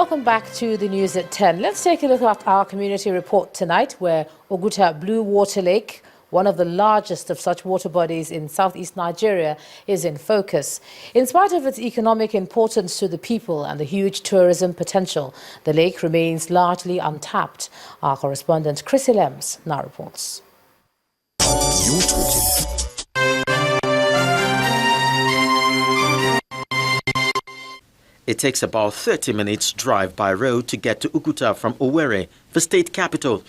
Welcome back to the news at 10. Let's take a look at our community report tonight, where Oguta Blue Water Lake, one of the largest of such water bodies in southeast Nigeria, is in focus. In spite of its economic importance to the people and the huge tourism potential, the lake remains largely untapped. Our correspondent Chris Lems now reports. You're talking. It takes about 30 minutes drive by road to get to Oguta from Owerri, the state capital.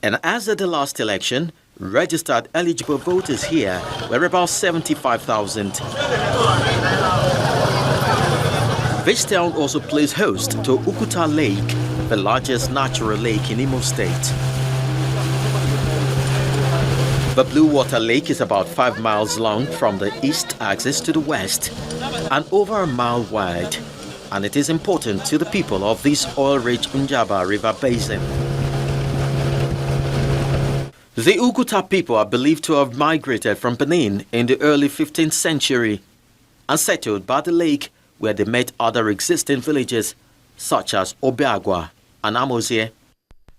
And as at the last election, registered eligible voters here were about 75,000. This town also plays host to Oguta Lake, the largest natural lake in Imo State. The Blue Water Lake is about 5 miles long from the east axis to the west and over a mile wide, and it is important to the people of this oil-rich Njaba River Basin. The Oguta people are believed to have migrated from Benin in the early 15th century and settled by the lake, where they met other existing villages such as Obiagwa and Amozie.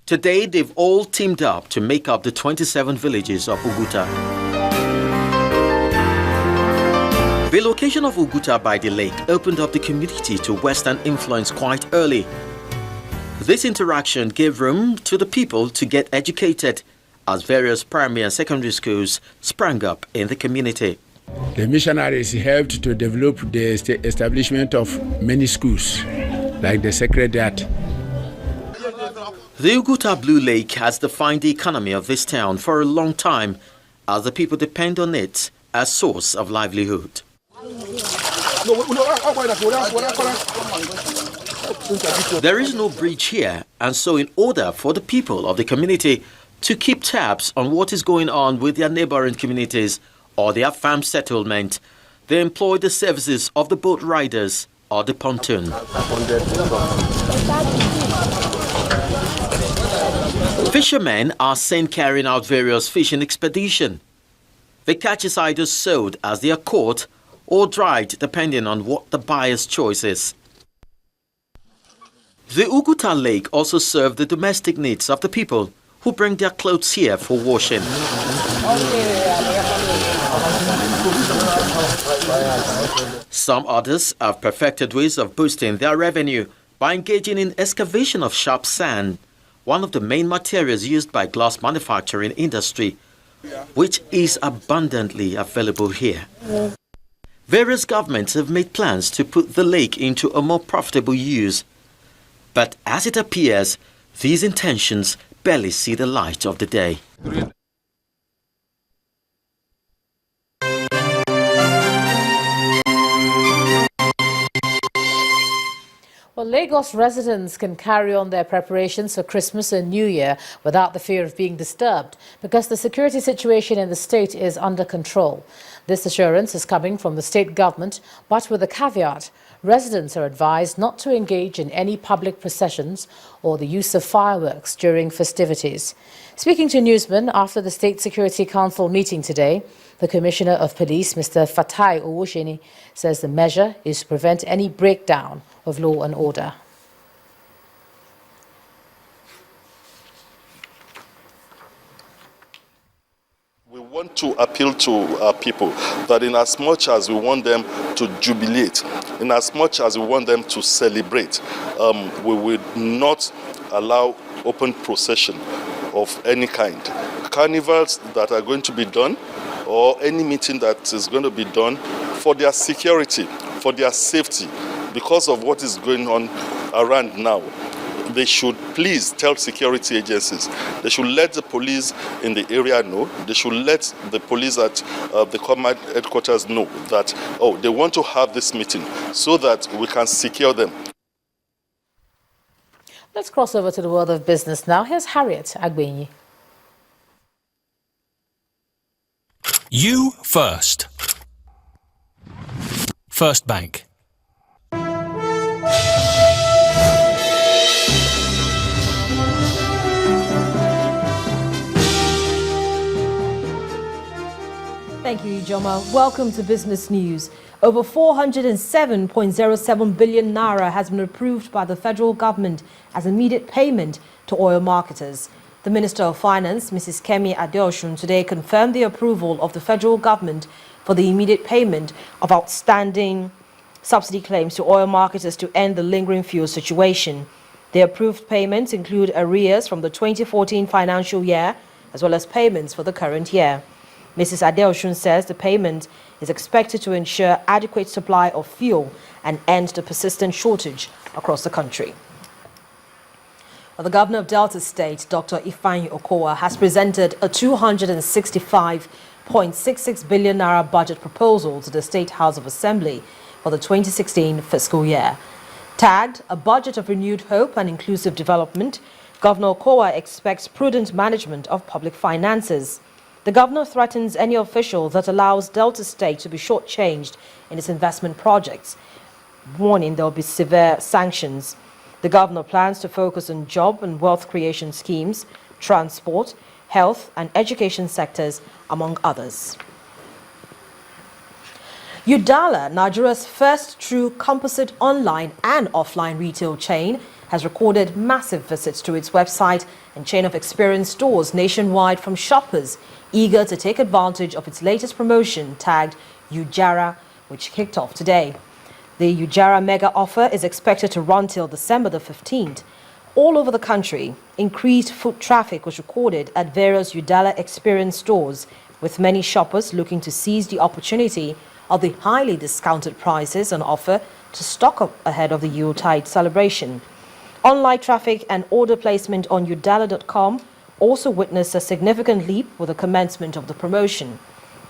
Today, they've all teamed up to make up the 27 villages of Oguta. The location of Oguta by the lake opened up the community to Western influence quite early. This interaction gave room to the people to get educated, as various primary and secondary schools sprang up in the community. The missionaries helped to develop the establishment of many schools, like the Sacred Heart. The Oguta Blue Lake has defined the economy of this town for a long time, as the people depend on it as source of livelihood. There is no bridge here, and so in order for the people of the community to keep tabs on what is going on with their neighboring communities or their farm settlement, they employ the services of the boat riders or the pontoon. Fishermen are seen carrying out various fishing expeditions. The catch is either sold as they are caught or dried, depending on what the buyer's choice is. The Oguta Lake also serves the domestic needs of the people who bring their clothes here for washing. Some others have perfected ways of boosting their revenue by engaging in excavation of sharp sand, one of the main materials used by glass manufacturing industry, which is abundantly available here. Various governments have made plans to put the lake into a more profitable use, but as it appears, these intentions barely see the light of the day. Well, Lagos residents can carry on their preparations for Christmas and New Year without the fear of being disturbed because the security situation in the state is under control. This assurance is coming from the state government, but with a caveat. Residents are advised not to engage in any public processions or the use of fireworks during festivities. Speaking to newsmen after the State Security Council meeting today, the Commissioner of Police, Mr. Fatai Owosheni, says the measure is to prevent any breakdown of law and order. We want to appeal to our people that in as much as we want them to jubilate, in as much as we want them to celebrate, we will not allow open procession of any kind. Carnivals that are going to be done or any meeting that is going to be done for their security, for their safety, because of what is going on around now, they should please tell security agencies. They should let the police in the area know. They should let the police at the command headquarters know that, they want to have this meeting so that we can secure them. Let's cross over to the world of business now. Here's Harriet Agbenyi. You first. First Bank. Thank you, Ijoma. Welcome to Business News. Over 407.07 billion naira has been approved by the federal government as immediate payment to oil marketers. The Minister of Finance, Mrs. Kemi Adeosun, today confirmed the approval of the federal government for the immediate payment of outstanding subsidy claims to oil marketers to end the lingering fuel situation. The approved payments include arrears from the 2014 financial year as well as payments for the current year. Mrs. Adeosun says the payment is expected to ensure adequate supply of fuel and end the persistent shortage across the country. Well, the Governor of Delta State, Dr. Ifeanyi Okowa, has presented a 265.66 billion naira budget proposal to the State House of Assembly for the 2016 fiscal year. Tagged a budget of renewed hope and inclusive development, Governor Okowa expects prudent management of public finances. The governor threatens any official that allows Delta State to be shortchanged in its investment projects, warning there will be severe sanctions. The governor plans to focus on job and wealth creation schemes, transport, health and education sectors, among others. Udala, Nigeria's first true composite online and offline retail chain, has recorded massive visits to its website and chain of experience stores nationwide from shoppers eager to take advantage of its latest promotion tagged Ujara, which kicked off today. The Ujara mega offer is expected to run till December the 15th. All over the country, increased foot traffic was recorded at various Udala experience stores, with many shoppers looking to seize the opportunity of the highly discounted prices on offer to stock up ahead of the Yuletide celebration. Online traffic and order placement on udala.com also witnessed a significant leap with the commencement of the promotion.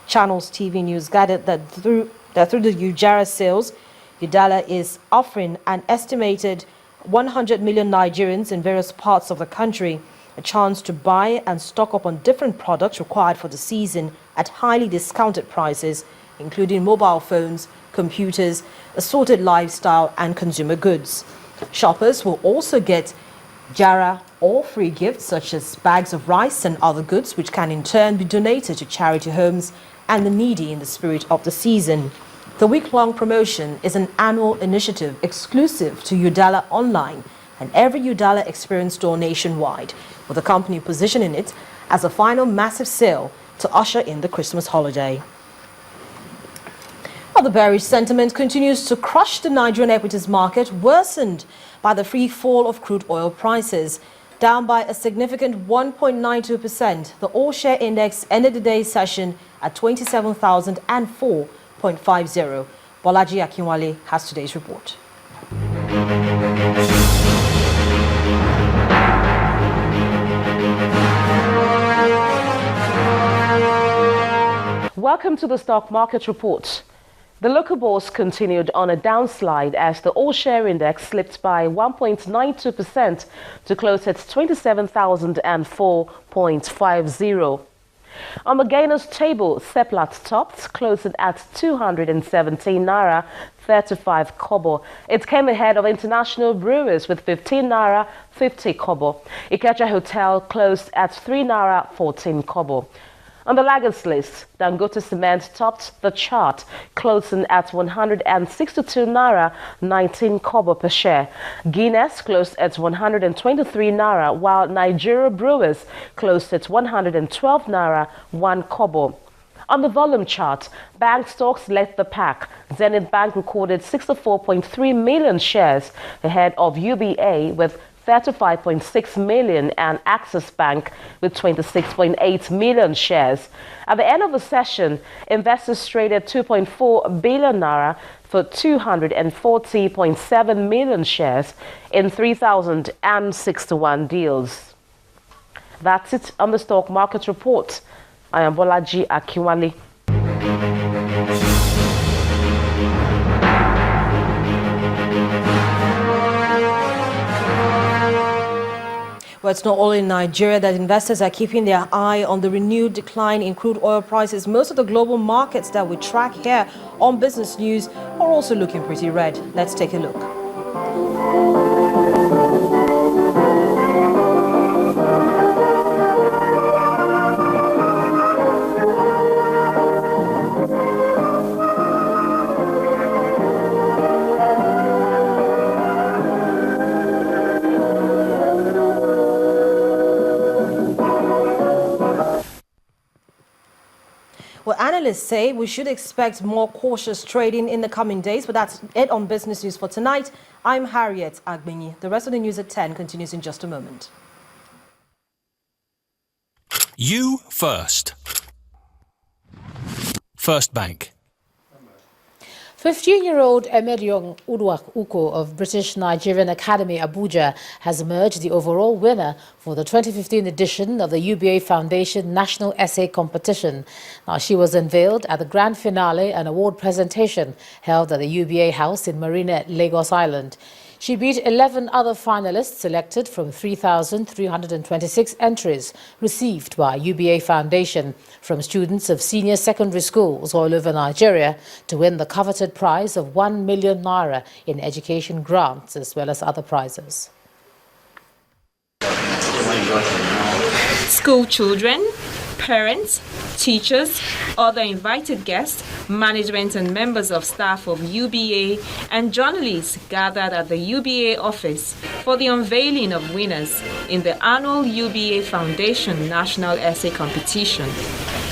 Channels TV News gathered that through the Ujara sales, Udala is offering an estimated 100 million Nigerians in various parts of the country a chance to buy and stock up on different products required for the season at highly discounted prices, including mobile phones, computers, assorted lifestyle and consumer goods. Shoppers will also get Jara or free gifts such as bags of rice and other goods, which can in turn be donated to charity homes and the needy in the spirit of the season. The week-long promotion is an annual initiative exclusive to Udala Online and every Udala experience store nationwide, with the company positioning it as a final massive sale to usher in the Christmas holiday. Well, the bearish sentiment continues to crush the Nigerian equities market, worsened by the free fall of crude oil prices. Down by a significant 1.92%, the all-share index ended the day's session at 27,004.50. Bolaji Akinwale has today's report. Welcome to the Stock Market Report. The local bourse continued on a downslide as the all-share index slipped by 1.92% to close at 27,004.50. On the gainers table, Seplat topped, closing at 217 naira 35 kobo. It came ahead of International Brewers with 15 naira 50 kobo. Ikeja Hotel closed at 3 naira 14 kobo. On the laggards list, Dangote Cement topped the chart, closing at 162 naira 19 kobo per share. Guinness closed at 123 naira, while Nigeria Brewers closed at 112 naira 1 kobo. On the volume chart, bank stocks led the pack. Zenith Bank recorded 64.3 million shares ahead of UBA with 35.6 million and Axis Bank with 26.8 million shares. At the end of the session, investors traded 2.4 billion naira for 240.7 million shares in 3,061 deals. That's it on the Stock Market Report. I am Bolaji Akinwale. Well, it's not only in Nigeria that investors are keeping their eye on the renewed decline in crude oil prices. Most of the global markets that we track here on Business News are also looking pretty red. Let's take a look. Analysts say we should expect more cautious trading in the coming days, but that's it on Business News for tonight. I'm Harriet Agbenyi. The rest of the news at 10 continues in just a moment. You first. First Bank. 15-year-old Emeriong Uduak Uko of British Nigerian Academy, Abuja, has emerged the overall winner for the 2015 edition of the UBA Foundation National Essay Competition. Now, she was unveiled at the grand finale and award presentation held at the UBA House in Marina, Lagos Island. She beat 11 other finalists selected from 3,326 entries received by UBA Foundation from students of senior secondary schools all over Nigeria to win the coveted prize of 1 million naira in education grants as well as other prizes. School children, parents, teachers, other invited guests, management and members of staff of UBA and journalists gathered at the UBA office for the unveiling of winners in the annual UBA Foundation National Essay Competition.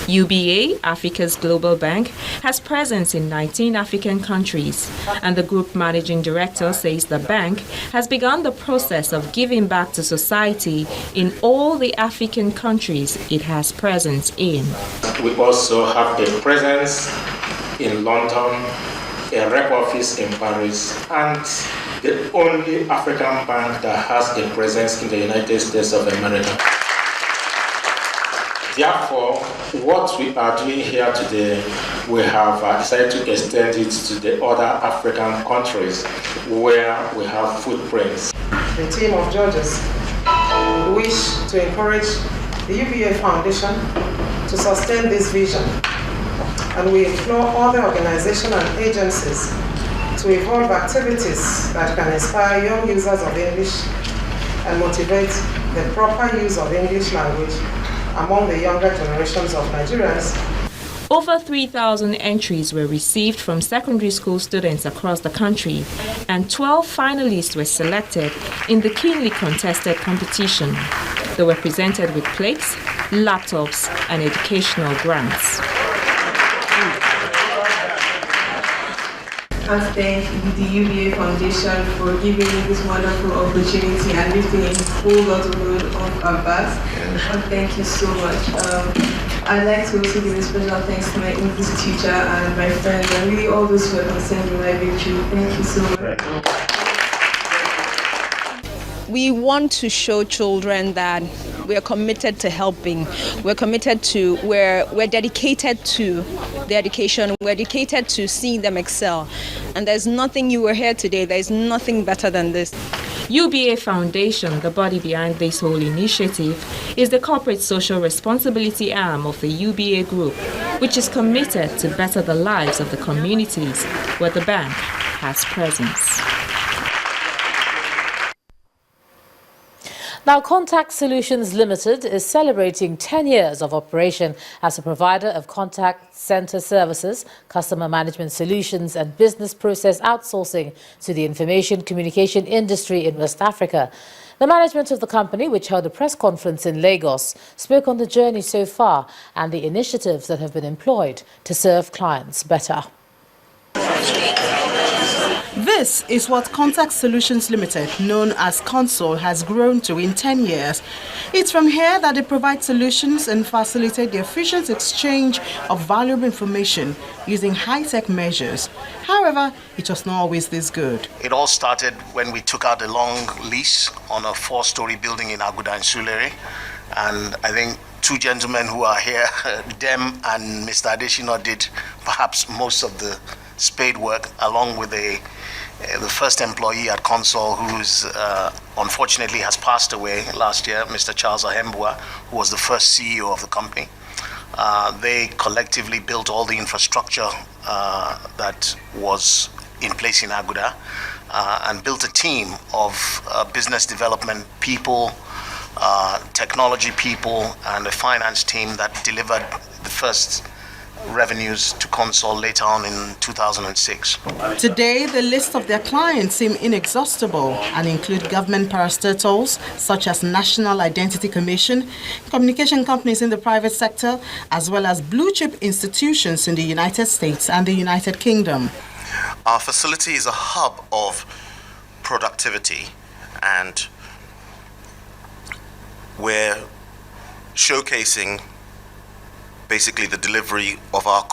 UBA, Africa's global bank, has presence in 19 African countries, and the group managing director says the bank has begun the process of giving back to society in all the African countries it has presence in. We also have a presence in London, a rep office in Paris, and the only African bank that has a presence in the United States of America. Therefore, what we are doing here today, we have decided to extend it to the other African countries where we have footprints. The team of judges wish to encourage the UBA Foundation to sustain this vision, and we implore other organizations and agencies to evolve activities that can inspire young users of English and motivate the proper use of English language among the younger generations of Nigerians. Over 3,000 entries were received from secondary school students across the country, and 12 finalists were selected in the keenly contested competition. They were presented with plaques, laptops, and educational grants. I thank the UBA Foundation for giving me this wonderful opportunity and lifting a whole lot of load off our backs. Thank you so much. I'd like to also give a special thanks to my English teacher and my friends and really all those who are concerned with my victory. Thank you so much. We want to show children that we are committed to helping. We're dedicated to the education. We're dedicated to seeing them excel. And there's nothing, you were here today, there's nothing better than this. UBA Foundation, the body behind this whole initiative, is the corporate social responsibility arm of the UBA Group, which is committed to better the lives of the communities where the bank has presence. Now, Contact Solutions Limited is celebrating 10 years of operation as a provider of contact center services, customer management solutions and business process outsourcing to the information communication industry in West Africa. The management of the company, which held a press conference in Lagos, spoke on the journey so far and the initiatives that have been employed to serve clients better. This is what Contact Solutions Limited, known as Console, has grown to in 10 years. It's from here that they provide solutions and facilitate the efficient exchange of valuable information using high-tech measures. However, it was not always this good. It all started when we took out a long lease on a 4-story building in Aguda and Sulere. And I think two gentlemen who are here, Dem and Mr. Adeshino, did perhaps most of the spade work, along with the first employee at Console, who's unfortunately has passed away last year, Mr. Charles Ahembua, who was the first CEO of the company. They collectively built all the infrastructure that was in place in Aguda and built a team of business development people, technology people, and a finance team that delivered the first revenues to Consol later on in 2006. Today, the list of their clients seem inexhaustible and include government parastatals such as National Identity Commission, communication companies in the private sector, as well as blue-chip institutions in the United States and the United Kingdom. Our facility is a hub of productivity, and we're showcasing basically the delivery of our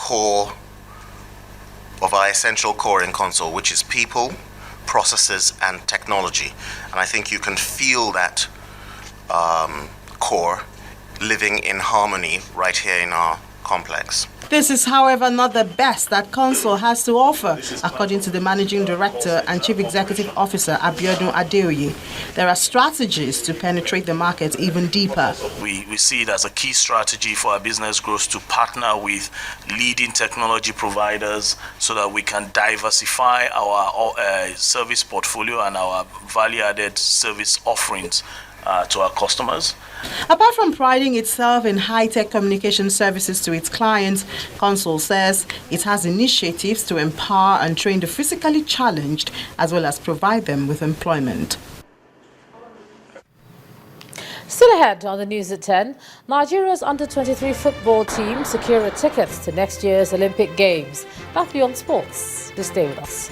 essential core in Consol, which is people, processes, and technology. And I think you can feel that core living in harmony right here in our complex. This is, however, not the best that Consol has to offer, according to the Managing Director and Chief Executive Officer, Abiodun Adeoye. There are strategies to penetrate the market even deeper. We see it as a key strategy for our business growth to partner with leading technology providers so that we can diversify our service portfolio and our value-added service offerings to our customers. Apart from priding itself in high-tech communication services to its clients, Consol says it has initiatives to empower and train the physically challenged, as well as provide them with employment. Still ahead on the news at 10, Nigeria's under-23 football team secure tickets to next year's Olympic Games. That's beyond sports. Just stay with us.